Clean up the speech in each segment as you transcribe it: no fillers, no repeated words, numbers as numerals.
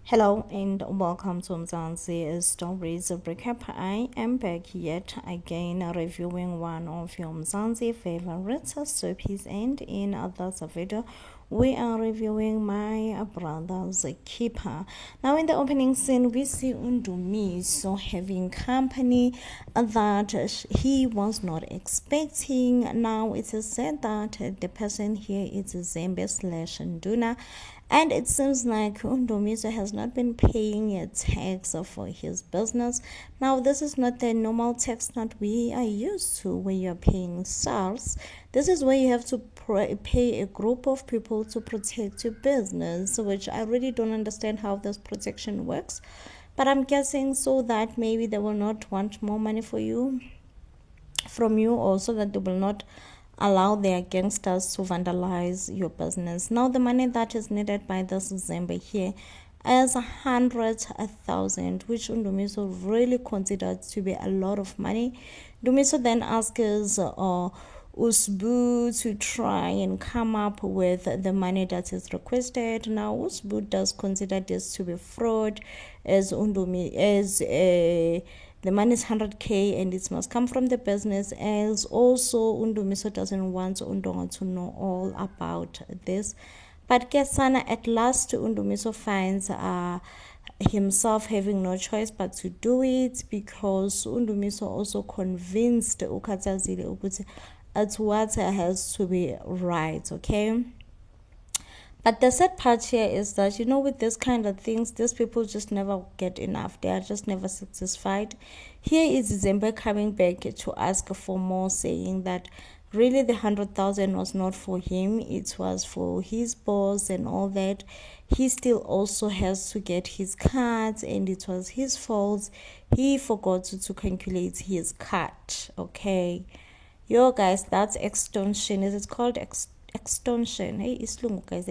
Hello and welcome to Mzansi Stories Recap. I am back yet again reviewing one of your Mzansi favorite soapies, and in this video we are reviewing My Brother's Keeper. Now in the opening scene we see Ndumiso having company that he was not expecting. Now it is said that the person here is Zembe slash Nduna, and it seems like Ndumiso has not been paying a tax for his business. Now, this is not the normal tax that we are used to where you're paying SARS. This is where you have to pay a group of people to protect your business, which I really don't understand how this protection works. But I'm guessing so that maybe they will not want more money from you, also that they will not allow their gangsters to vandalize your business. Now the money that is needed by this Zembe here is 100,000, which Ndumiso really considered to be a lot of money. Ndumiso then asks Usbu to try and come up with the money that is requested. Now Usbu does consider this to be fraud, as the money is 100k and it must come from the business, as also Ndumiso doesn't want Undonga to know all about this. But Kesana, at last Ndumiso finds himself having no choice but to do it, because Ndumiso also convinced Ukatazile ukuthi at what has to be right, okay? But the sad part here is that, with this kind of things, these people just never get enough. They are just never satisfied. Here is Zembe coming back to ask for more, saying that really the 100,000 was not for him. It was for his boss and all that. He still also has to get his cards, and it was his fault. He forgot to calculate his cut, okay? Yo, guys, that's extortion. Is it called extortion? Hey, it's long, guys.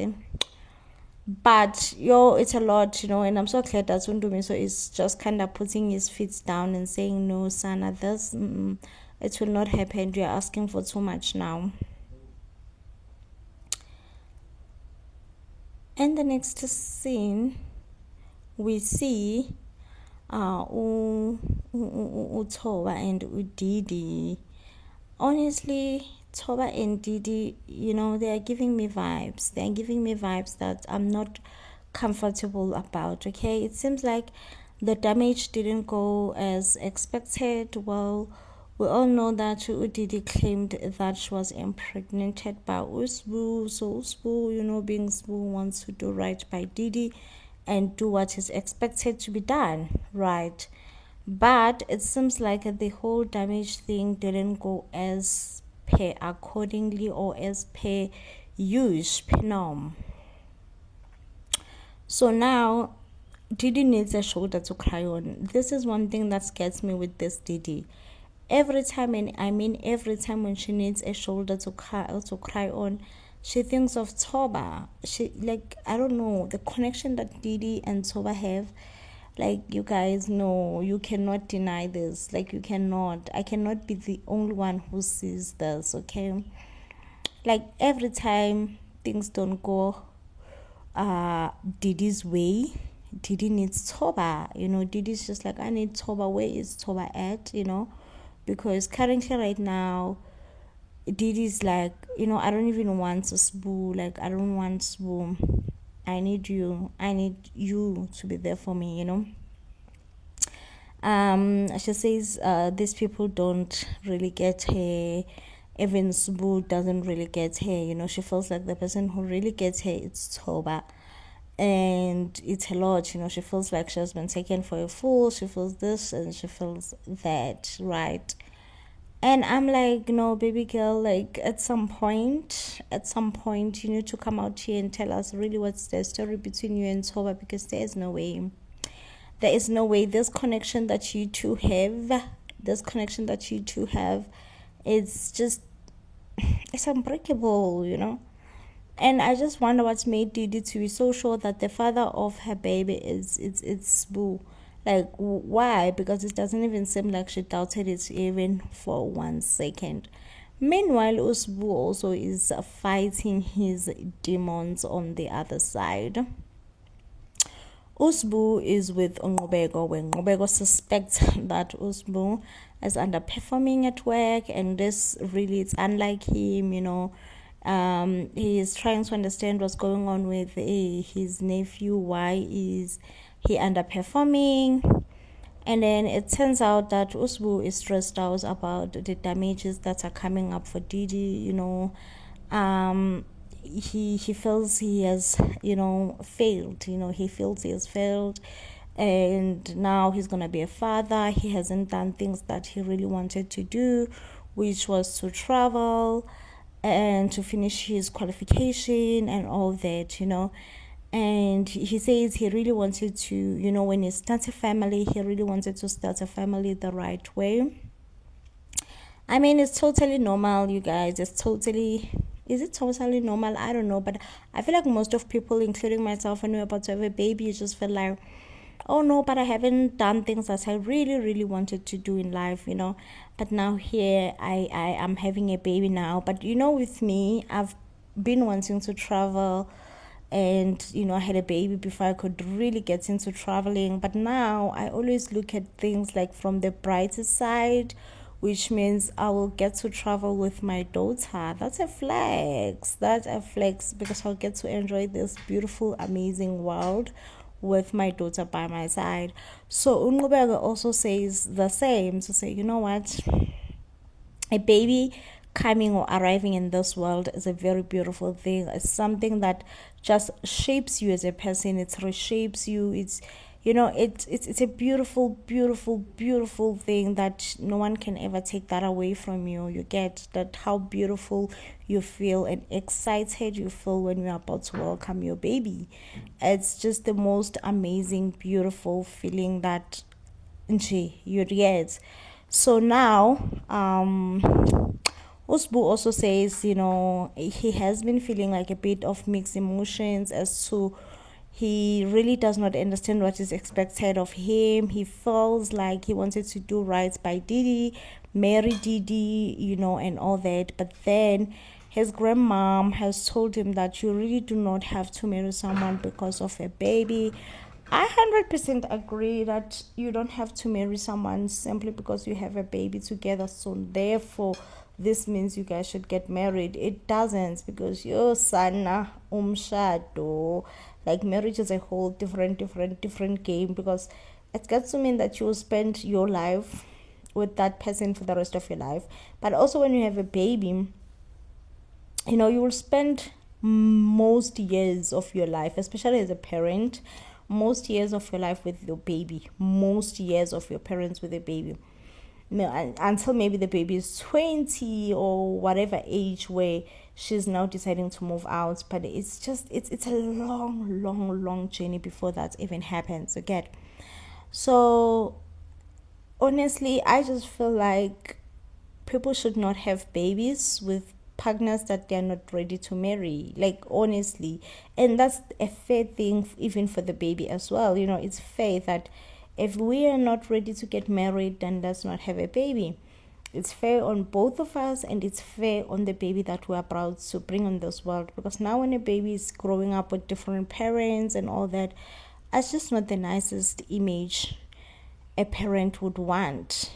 But it's a lot, and I'm so glad that Ndumiso is just kind of putting his feet down and saying, no, Sana, this it will not happen. You're asking for too much now. And the next scene, we see Toba and Didi. Honestly, Toba and Didi, they are giving me vibes. They are giving me vibes that I'm not comfortable about, okay? It seems like the damage didn't go as expected. Well, we all know that Didi claimed that she was impregnated by Usbu. So Usbu, being Usbu, wants to do right by Didi and do what is expected to be done, right? But it seems like the whole damage thing didn't go as per accordingly, or as per norm. So now Didi needs a shoulder to cry on. This is one thing that scares me with this Didi. Every time, and I mean every time, when she needs a shoulder to cry on, she thinks of Toba. I don't know, the connection that Didi and Toba have. You guys know, you cannot deny this. I cannot be the only one who sees this, okay? Every time things don't go Didi's way, Didi needs Toba. Didi's just like, I need Toba. Where is Toba at? Because currently right now, Didi's like, I don't even want to Sbu. I don't want Sbu. I need you to be there for me, She says these people don't really get her. Even Sbu doesn't really get her, She feels like the person who really gets her is Toba. And it's a lot, She feels like she has been taken for a fool. She feels this and she feels that, right? And I'm like, no, baby girl, at some point, you need to come out here and tell us really what's the story between you and Toba, because there is no way this connection that you two have, it's unbreakable, And I just wonder what's made Didi to be so sure that the father of her baby it's Sbu. Why? Because it doesn't even seem like she doubted it even for 1 second. Meanwhile, Usbu also is fighting his demons on the other side. Usbu is with Ngobego when Ngobego suspects that Usbu is underperforming at work, and this really it's unlike him, he is trying to understand what's going on with his nephew. Why is he underperforming? And then it turns out that Usbu is stressed out about the damages that are coming up for Didi. He feels he has failed. He feels he has failed, and now he's gonna be a father. He hasn't done things that he really wanted to do, which was to travel and to finish his qualification and all that. And he says he really wanted to, when he starts a family, he really wanted to start a family the right way. I mean, it's totally normal, you guys. Is it totally normal? I don't know, but I feel like most of people, including myself, when we're about to have a baby, you just feel like, oh no, but I haven't done things that I really, really wanted to do in life, But now here, I am having a baby now. But with me, I've been wanting to travel, and I had a baby before I could really get into traveling. But now I always look at things like from the brighter side, which means I will get to travel with my daughter. That's a flex because I'll get to enjoy this beautiful, amazing world with my daughter by my side. So Ungoberger also says the same, to say, you know what, a baby coming or arriving in this world is a very beautiful thing. It's something that just shapes you as a person. It reshapes you. It's it's a beautiful, beautiful, beautiful thing that no one can ever take that away from you. You get that, how beautiful you feel and excited you feel when you're about to welcome your baby. It's just the most amazing, beautiful feeling that you get. So now, Usbu also says, he has been feeling like a bit of mixed emotions as to he really does not understand what is expected of him. He feels like he wanted to do right by Didi, marry Didi, and all that. But then his grandmom has told him that you really do not have to marry someone because of a baby. I 100% agree that you don't have to marry someone simply because you have a baby together. So therefore, this means you guys should get married. It doesn't, because your sana umshado, like marriage is a whole different game, because it gets to mean that you will spend your life with that person for the rest of your life. But also when you have a baby, you will spend most years of your life, especially as a parent, most years of your life with your baby, most years of your parents with a baby, until maybe the baby is 20 or whatever age where she's now deciding to move out. But it's a long journey before that even happens. Okay, so honestly, I just feel like people should not have babies with partners that they're not ready to marry, like, honestly. And that's a fair thing even for the baby as well. It's fair that if we are not ready to get married, then let's not have a baby. It's fair on both of us, and it's fair on the baby that we're about to bring on this world. Because now when a baby is growing up with different parents and all that, it's just not the nicest image a parent would want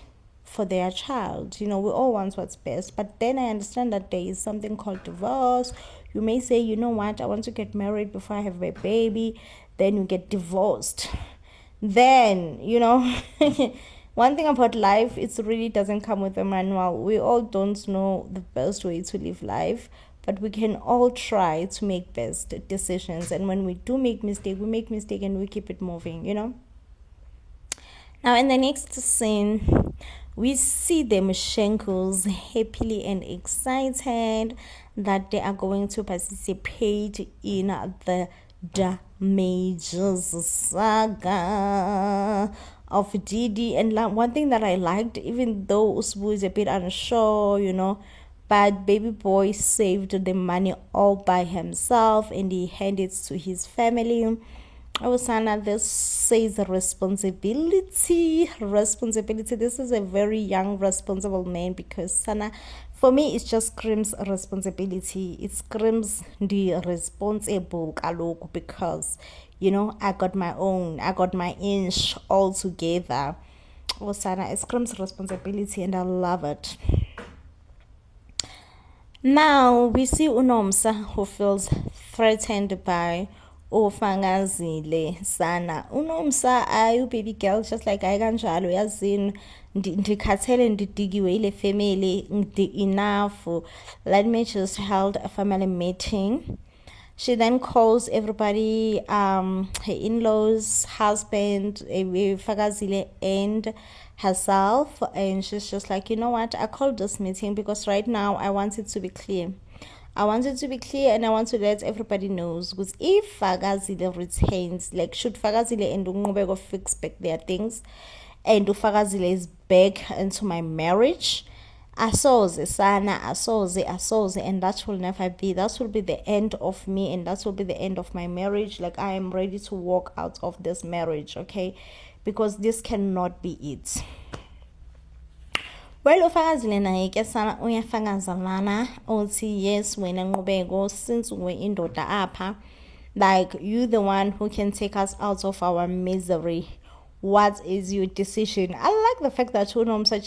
for their child. We all want what's best. But then I understand that there is something called divorce. You may say, you know what, I want to get married before I have a baby. Then you get divorced. Then, one thing about life, it really doesn't come with a manual. We all don't know the best way to live life, but we can all try to make best decisions. And when we do make mistake, we make mistake and we keep it moving, Now in the next scene, we see the Mushenkos happily and excited that they are going to participate in the damages saga of Didi. And one thing that I liked, even though Usbu is a bit unsure, but baby boy saved the money all by himself and he handed it to his family. Sana, this says responsibility. This is a very young, responsible man, because Sana, for me, it just screams responsibility. It screams the responsible, because I got my own, I got my inch all together. Osana, it screams responsibility and I love it. Now we see uNomsa who feels threatened by ofangazile sana. uNomsa ayu baby girl just like I kanjalo yazini ndikhathele ndidikiwe ile family enough. Let me just held a family meeting. She then calls everybody, her in-laws, husband, Fagazile, and herself. And she's just like, you know what? I called this meeting because right now I want it to be clear. I want it to be clear and I want to let everybody knows. Because if Fagazile retains, like should Fagazile and Ungubego fix back their things, and Fagazile is back into my marriage, asoze sana, asoze, and that will never be. That will be the end of me, and that will be the end of my marriage. Like I am ready to walk out of this marriage, okay? Because this cannot be it. Well, ufakazile naye ke sana uyafakazalana uthi yes wena Nqubeko, since we're indoda apha, like you the one who can take us out of our misery. What is your decision? I like the fact that uNomsa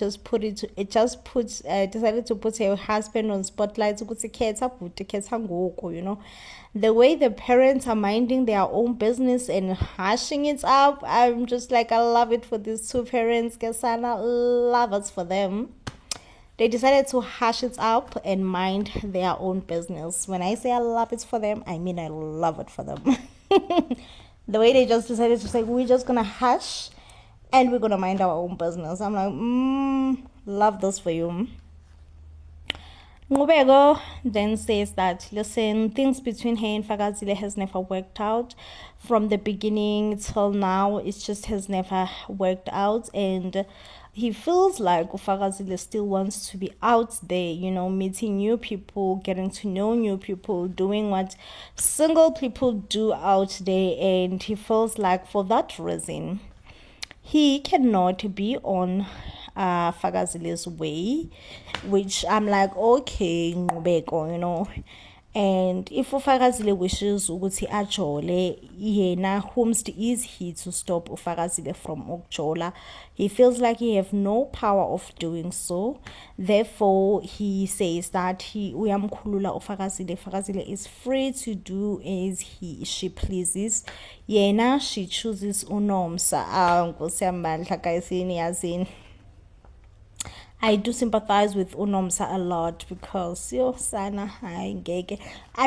decided to put her husband on spotlight. The way the parents are minding their own business and hushing it up, I'm just like, I love it for these two parents. Kesana, love it for them. They decided to hush it up and mind their own business. When I say I love it for them, I mean I love it for them. The way they just decided to say, we're just gonna hush and we're gonna mind our own business. I'm like, love this for you. Nqubeko then says that, listen, things between her and Fagazile has never worked out. From the beginning till now, it just has never worked out. And he feels like Fagazile still wants to be out there, meeting new people, getting to know new people, doing what single people do out there. And he feels like for that reason, he cannot be on Fagazile's way, which I'm like, okay, Nqubeko, and if Ufakazile wishes ukuthi ajole, yena whomst is he to stop Ufakazile from ukujola? He feels like he have no power of doing so. Therefore, he says that uyamkhulula Ufakazile. Ufakazile is free to do as she pleases. Yena she chooses uNomsa. Nkosiyamandla guys, yazini. I do sympathize with uNomsa a lot because sana I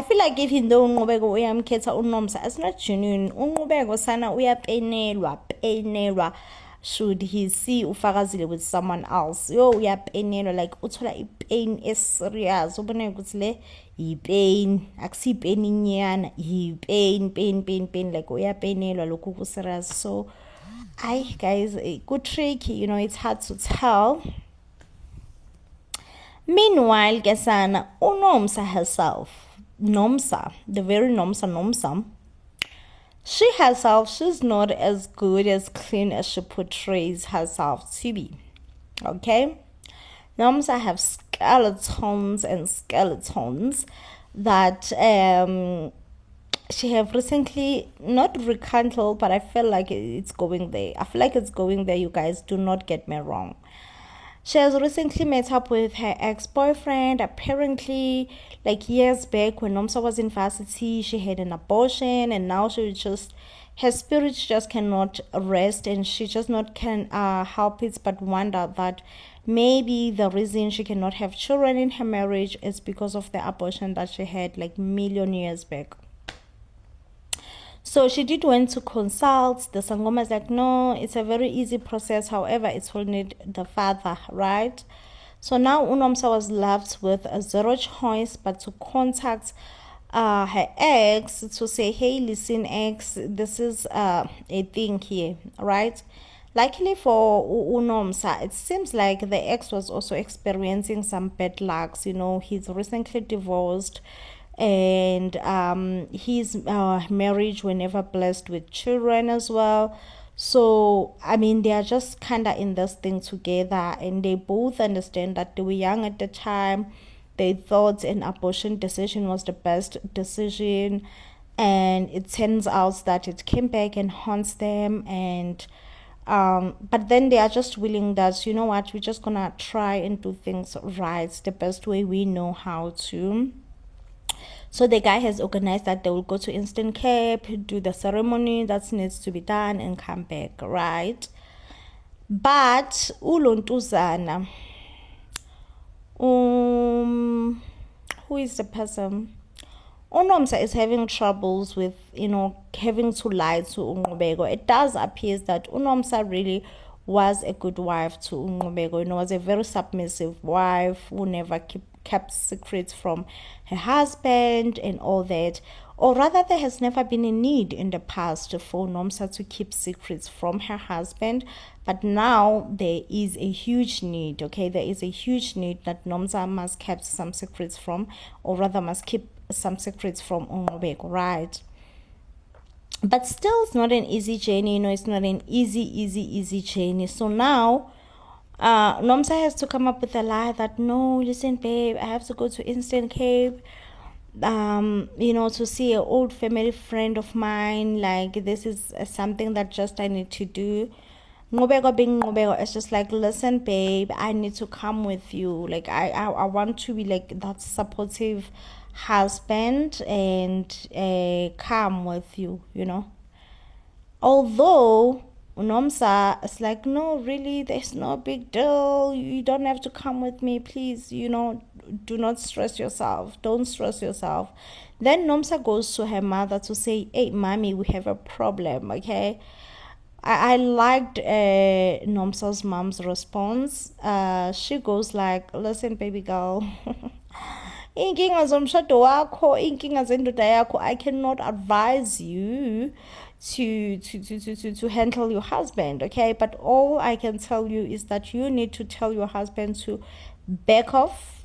feel like even though Nqubeko uyamkhetha uNomsa, it's not genuine. Nqubeko sana uyapenelwa should he see Ufakazile with someone else. Uyapenelwa, like uthola ipain is serious. Ubone ukuthi le ipain, akusi pain inyana, pain, like uyapenelwa lokhu ku serious. So guys, a good trick, it's hard to tell. Meanwhile, Gesana, uNomsa herself, Nomsa, the very Nomsa, she herself, she's not as good, as clean as she portrays herself to be. Okay? Nomsa have skeletons and skeletons that she have recently not rekindled, but I feel like it's going there. I feel like it's going there, you guys. Do not get me wrong. She has recently met up with her ex-boyfriend. Apparently, like years back when Nomsa was in varsity, she had an abortion, and now her spirit just cannot rest, and she just not can help it but wonder that maybe the reason she cannot have children in her marriage is because of the abortion that she had like million years back. So she did went to consult. The Sangoma is like, no, it's a very easy process. However, it will need the father, right? So now uNomsa was left with a zero choice but to contact her ex to say, hey, listen, ex, this is a thing here, right? Luckily for uNomsa, it seems like the ex was also experiencing some bad lucks. He's recently divorced, and his marriage were never blessed with children as well. So they are just kind of in this thing together, and they both understand that they were young at the time. They thought an abortion decision was the best decision. and it turns out that it came back and haunts them. And but then they are just willing that, you know what, we're just gonna try and do things right the best way we know how to. So the guy has organized that they will go to Instant Cape, do the ceremony that needs to be done, and come back, right? But ulontuzana, who is the person? Nomsa is having troubles with, having to lie to Nqubeko. It does appear that Nomsa really was a good wife to Nqubeko. Was a very submissive wife who never kept secrets from her husband and all that. Or rather, there has never been a need in the past for Nomsa to keep secrets from her husband. But now there is a huge need, okay? There is a huge need that Nomsa must keep some secrets from, or rather must keep some secrets from Nqubeko, right? But still, it's not an easy journey, it's not an easy journey. So now, Nomsa has to come up with a lie that, no, listen, babe, I have to go to Instant Cape, to see an old family friend of mine. Like, this is something that just I need to do. Nqubeko being Nqubeko, it's just like, listen, babe, I need to come with you. Like, I want to be like that supportive husband and come with you, Although Nomsa is like, no, really, there's no big deal. You don't have to come with me, please. Do not stress yourself. Don't stress yourself. Then Nomsa goes to her mother to say, hey, mommy, we have a problem, okay? I liked Nomsa's mom's response. She goes like, listen, baby girl, inkinga zomshado wakho, inkinga zendoda yakho, I cannot advise you to handle your husband, okay? But all I can tell you is that you need to tell your husband to back off,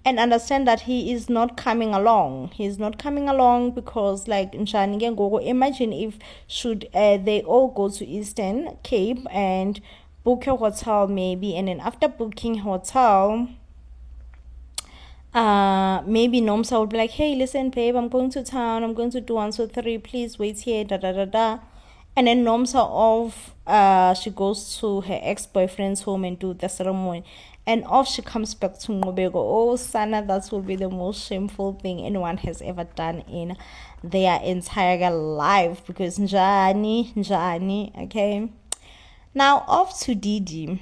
and understand that he is not coming along. He's not coming along because, like, imagine if should they all go to Eastern Cape and book a hotel maybe, and then after booking hotel, maybe Nomsa would be like, hey, listen, babe, I'm going to town, I'm going to do 1, 2, 3, please wait here, da da da da. And then Nomsa she goes to her ex-boyfriend's home and do the ceremony. And she comes back to Nqubeko. Oh, Sana, that will be the most shameful thing anyone has ever done in their entire life. Because Njani, okay? Now, off to Didi.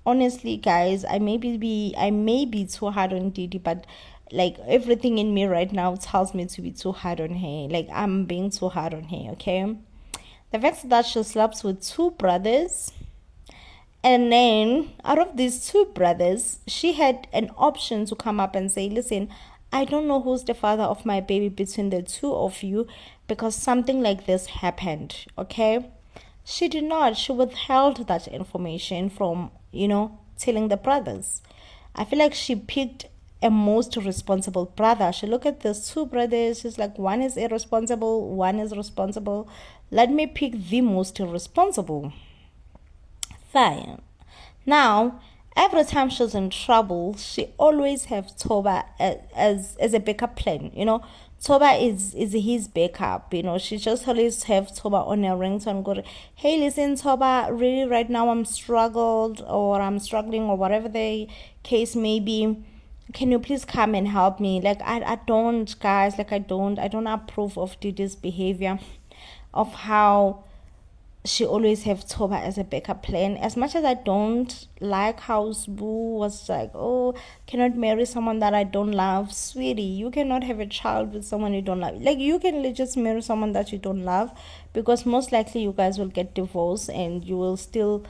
Honestly, guys, I may be too hard on Didi, but like everything in me right now tells me to be too hard on her. Like, I'm being too hard on her, okay? The fact that she slept with 2 brothers, and then out of these 2 brothers, she had an option to come up and say, listen, I don't know who's the father of my baby between the 2 of you, because something like this happened, okay? She did not. She withheld that information from, telling the brothers. I feel like she picked a most responsible brother. She looked at these 2 brothers. She's like, one is irresponsible, one is responsible. Let me pick the most responsible. Fine. Now, every time she's in trouble, she always have Toba as a backup plan. Toba is his backup. She just always have Toba on her ringtone. Go, hey, listen, Toba, really right now I'm struggled, or I'm struggling, or whatever the case may be. Can you please come and help me? Like, I don't, guys, like, I don't approve of Didi's behavior, of how she always have Toba as a backup plan. As much as I don't like how Sbu was like, oh, cannot marry someone that I don't love. Sweetie, you cannot have a child with someone you don't love. Like, you can just marry someone that you don't love, because most likely you guys will get divorced and you will still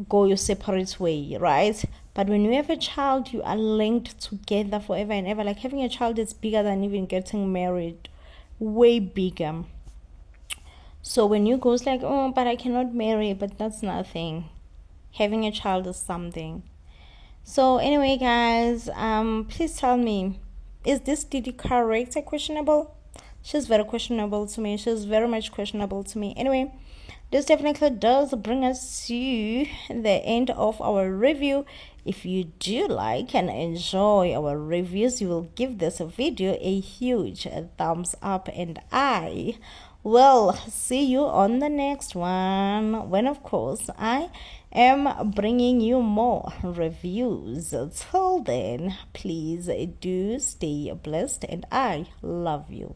go your separate way, right? But when you have a child, you are linked together forever and ever. Like, having a child is bigger than even getting married. Way bigger. So when you goes like, oh, but I cannot marry, but that's nothing. Having a child is something. So anyway, guys, please tell me, is this Didi character questionable? She's very questionable to me. She's very much questionable to me. Anyway, This definitely does bring us to the end of our review. If you do like and enjoy our reviews, you will give this video a huge thumbs up, and I will see you on the next one, when of course I am bringing you more reviews. Till then, please do stay blessed, and I love you.